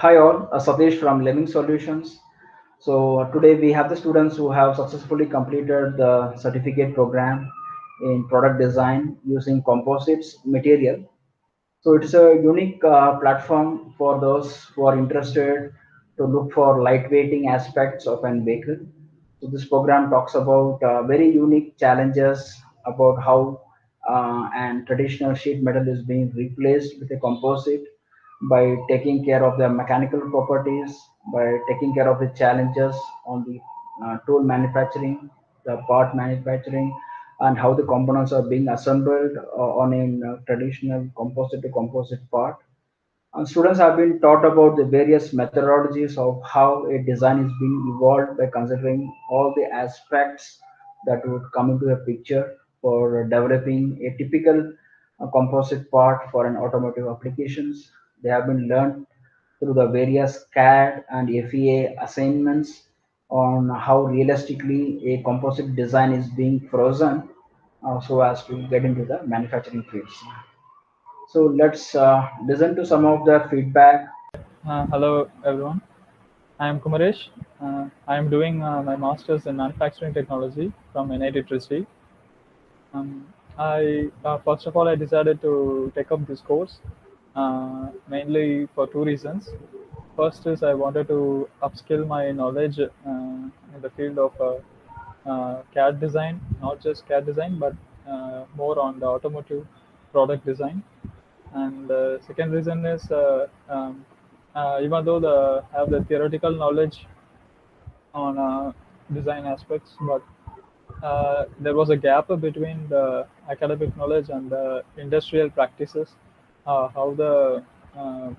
Hi all, Satish from Lemming Solutions. Today we have the students who have successfully completed the certificate program in product design using composites material. So it is a unique platform for those who are interested to look for lightweighting aspects of an vehicle. So this program talks about very unique challenges about how and traditional sheet metal is being replaced with a composite by taking care of the mechanical properties, by taking care of the challenges on the tool manufacturing, the part manufacturing, and how the components are being assembled on a traditional composite to composite part. And students have been taught about the various methodologies of how a design is being evolved by considering all the aspects that would come into a picture for developing a typical composite part for an automotive applications. They have been learned through the various CAD and FEA assignments on how realistically a composite design is being frozen so as to get into the manufacturing fields. So let's listen to some of the feedback. Hello, everyone. I am Kumaresh. I am doing my master's in manufacturing technology from NIT Trichy. I First of all, I decided to take up this course mainly for two reasons. First is I wanted to upskill my knowledge in the field of CAD design, not just CAD design, but more on the automotive product design. And the second reason is even though have the theoretical knowledge on design aspects, but there was a gap between the academic knowledge and the industrial practices, how the uh,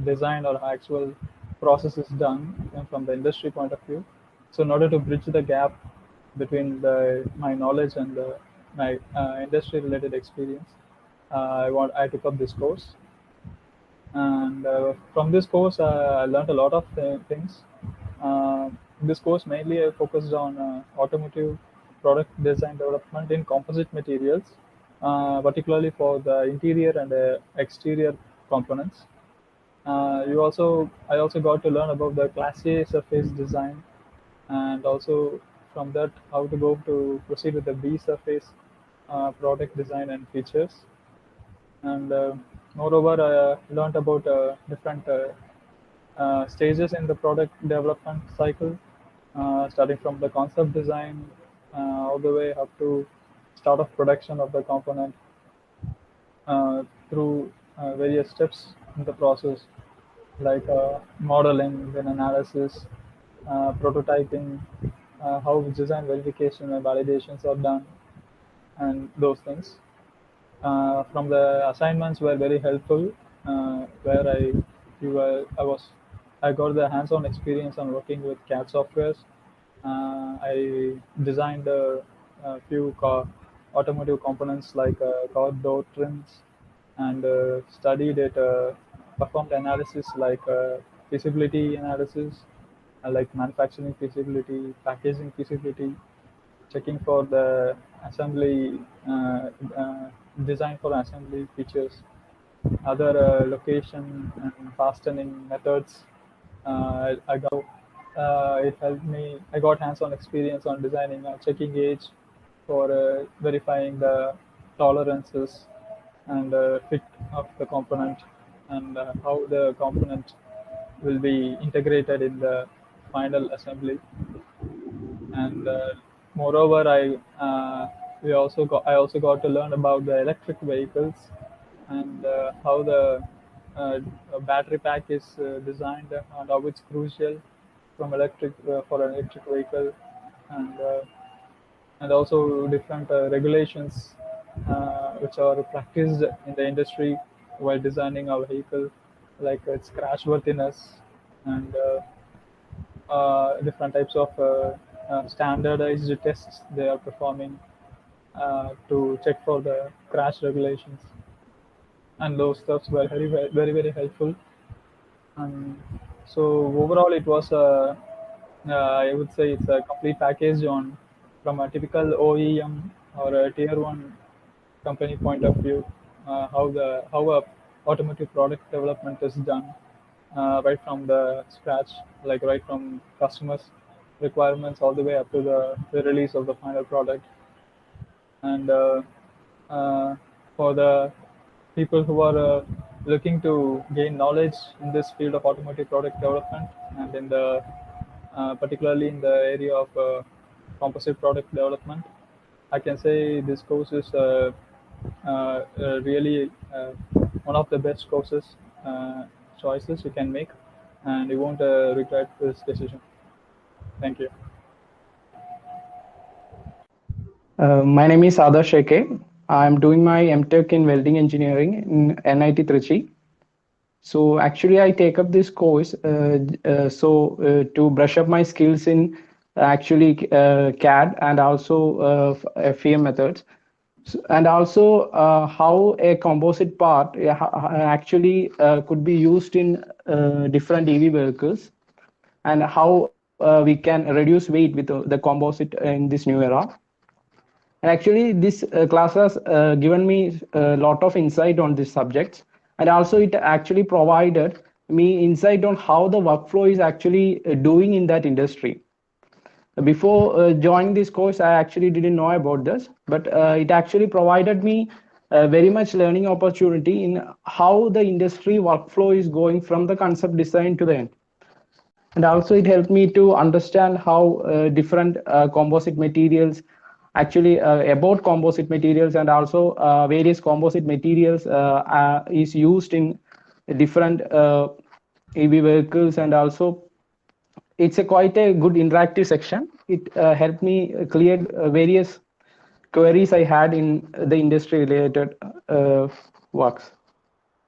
design or actual process is done from the industry point of view. So in order to bridge the gap between my knowledge and my industry related experience, I took up this course. And from this course, I learned a lot of things. Uh, this course mainly focused on automotive product design development in composite materials, particularly for the interior and exterior components. I also got to learn about the Class A surface design, and also from that how to go to proceed with the B surface product design and features. And moreover, I learned about different stages in the product development cycle, starting from the concept design all the way up to start of production of the component through various steps in the process, like modeling, then analysis, prototyping, how design verification and validations are done, and those things. From the assignments were very helpful, where I was I got the hands-on experience on working with CAD softwares. I designed a few automotive components like car door trims, and studied it, performed analysis like feasibility analysis, like manufacturing feasibility, packaging feasibility, checking for the assembly, design for assembly features, other location and fastening methods. It helped me. I got hands-on experience on designing a checking gauge for verifying the tolerances and fit of the component, and how the component will be integrated in the final assembly. And moreover, I also got to learn about the electric vehicles, and how the uh, battery pack is designed, and how it's crucial from electric for an electric vehicle. And uh, and also different regulations which are practiced in the industry while designing our vehicle, like its crashworthiness, and different types of standardized tests they are performing to check for the crash regulations, and those stuffs were very helpful. And so overall, it was I would say it's a complete package on from a typical OEM or a tier one company point of view, how a automotive product development is done, right from the scratch, like right from customers' requirements all the way up to the release of the final product. And uh, for the people who are looking to gain knowledge in this field of automotive product development, and in the particularly in the area of composite product development, I can say this course is really one of the best courses choices you can make, and you won't regret this decision. Thank you. My name is Adarsh Sheke. I'm doing my MTech in welding engineering in NIT Trichy. So actually, I take up this course to brush up my skills in actually CAD and also FEM methods, and also how a composite part actually could be used in different EV vehicles, and how we can reduce weight with the composite in this new era. And actually, this class has given me a lot of insight on this subject, and also it actually provided me insight on how the workflow is actually doing in that industry. Before joining this course, I actually didn't know about this, but it actually provided me very much learning opportunity in how the industry workflow is going from the concept design to the end. And also it helped me to understand how different composite materials actually about composite materials, and also various composite materials is used in different EV vehicles. And also it's a quite a good interactive section. It helped me clear various queries I had in the industry related works.